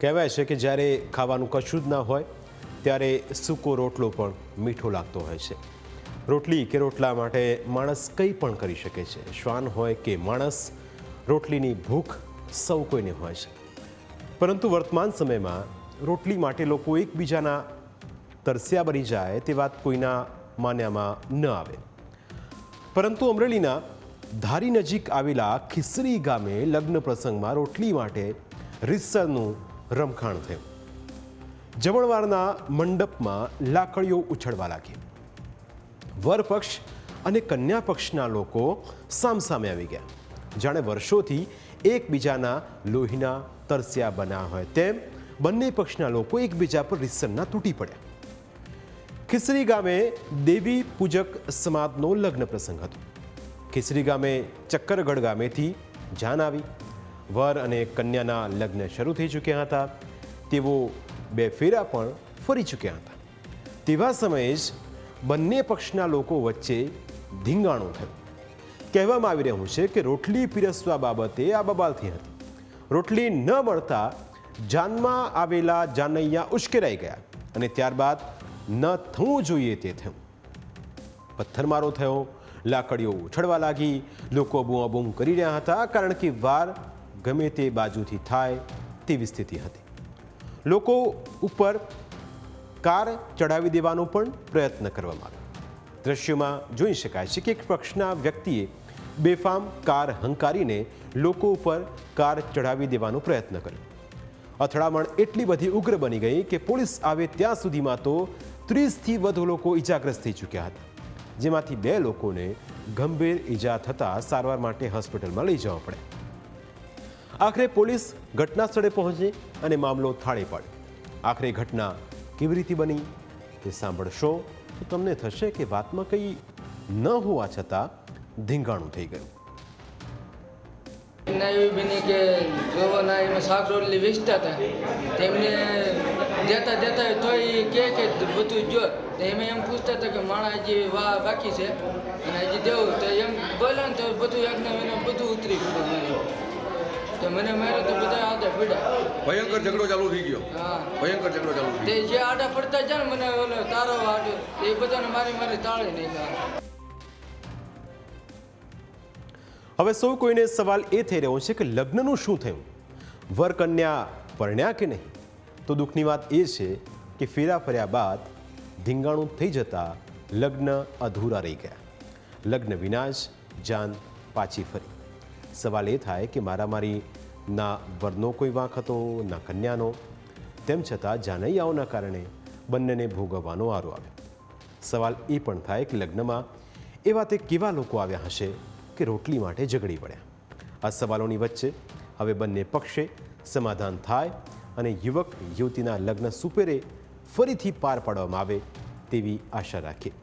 કહેવાય છે કે જ્યારે ખાવાનું કશું જ ના હોય ત્યારે સૂકો રોટલો પણ મીઠો લાગતો હોય છે. રોટલી કે રોટલા માટે માણસ કંઈ પણ કરી શકે છે. શ્વાન હોય કે માણસ, રોટલીની ભૂખ સૌ કોઈને હોય છે. પરંતુ વર્તમાન સમયમાં રોટલી માટે લોકો એકબીજાના તરસ્યા બની જાય તે વાત કોઈના માન્યામાં ન આવે. પરંતુ અમરેલીના ધારી નજીક આવેલા ખીસરી ગામે લગ્ન પ્રસંગમાં રોટલી માટે રીતસરનું રમખાણ થયું. જમણવારના મંડપમાં લાકડીઓ ઉછળવા લાગી. વર પક્ષ અને કન્યા પક્ષના લોકો સામસામે આવી ગયા. જાણે વર્ષોથી એકબીજાના લોહીના તરસ્યા બન્યા હોય તેમ બંને પક્ષના લોકો એકબીજા પર રીતસરના તૂટી પડ્યા. ખીસરી ગામે દેવી પૂજક સમાજનો લગ્ન પ્રસંગ હતો. ખીસરી ગામે ચક્કરગઢ ગામેથી જાન આવી. વર અને કન્યાના લગ્ન શરૂ થઈ ચૂક્યા હતા. તેઓ 2 ફેરા પણ ફરી ચૂક્યા હતા. તેવા સમયે જ બંને પક્ષના લોકો વચ્ચે ધીંગાણું થયું. કહેવામાં આવી રહ્યું છે કે રોટલી પીરસવા બાબતે આ બબાલ થઈ હતી. રોટલી ન મળતા જાનમાં આવેલા જાનૈયા ઉશ્કેરાઈ ગયા અને ત્યારબાદ ન થવું જોઈએ તે થયું. પથ્થરમારો થયો, લાકડીઓ ઉછળવા લાગી. લોકો બૂમાબૂમ કરી રહ્યા હતા કારણ કે વાર ગમે તે બાજુથી થાય તેવી સ્થિતિ હતી. લોકો ઉપર કાર ચડાવી દેવાનો પણ પ્રયત્ન કરવામાં આવ્યો. દ્રશ્યોમાં જોઈ શકાય છે કે એક પક્ષના વ્યક્તિએ બેફામ કાર હંકારીને લોકો ઉપર કાર ચડાવી દેવાનો પ્રયત્ન કર્યો. અથડામણ એટલી બધી ઉગ્ર બની ગઈ કે પોલીસ આવે ત્યાં સુધીમાં તો 30થી વધુ લોકો ઈજાગ્રસ્ત થઈ ચૂક્યા હતા, જેમાંથી 2 લોકોને ગંભીર ઈજા થતાં સારવાર માટે હોસ્પિટલમાં લઈ જવા પડ્યા. આખરે પોલીસ ઘટના સ્થળે પહોંચી અને મામલો થાળે પાડ્યો. આખરે ઘટના કેવી રીતે બની તે સાંભળશો તો તમને થશે કે વાતમાં કંઈ ન હોવા છતાં ધીંગાણું થઈ ગયું. એવી બની કે જોવાના એમાં શાક રોટલી વેચતા હતા. તેમને દેતા તોય એ કે બધું જો એમ પૂછતા હતા કે માણા હજી બાકી છે અને હજી દેવું તો એમ બોલ્યા ને તો બધું એકને એને બધું ઉતરી પડ્યું. તો મને માર્યો તો બધા આડા પડ્યા. ભયંકર ઝઘડો ચાલુ થઈ ગયો. હા, ભયંકર ઝઘડો ચાલુ થઈ તે જે આડા પડતા જાય ને મને ઓલો તારો આડ્યો એ બધાને મારી તાળી નાખ્યા. હવે સૌ કોઈને સવાલ એ થઈ રહ્યો છે કે લગ્નનું શું થયું? વર કન્યા પરણ્યા કે નહીં? તો દુઃખની વાત એ છે કે ફેરા ફર્યા બાદ ધીંગાણું થઈ જતા લગ્ન અધૂરા રહી ગયા. લગ્ન વિના જ જાન પાછી ફરી. સવાલ એ થાય કે મારામારી ના વરનો કોઈ વાંક હતો ના કન્યાનો. તેમ છતાં જાનૈયાઓના કારણે બંનેને ભોગવવાનો વારો આવ્યો. સવાલ એ પણ થાય કે લગ્નમાં એવા તે કેવા લોકો આવ્યા હશે કે રોટલી માટે ઝઘડી પડ્યા. આ સવાલોની વચ્ચે હવે બંને પક્ષે સમાધાન થાય અને યુવક યુવતીના લગ્ન સુપેરે ફરીથી પાર પાડવામાં આવે તેવી આશા રાખીએ.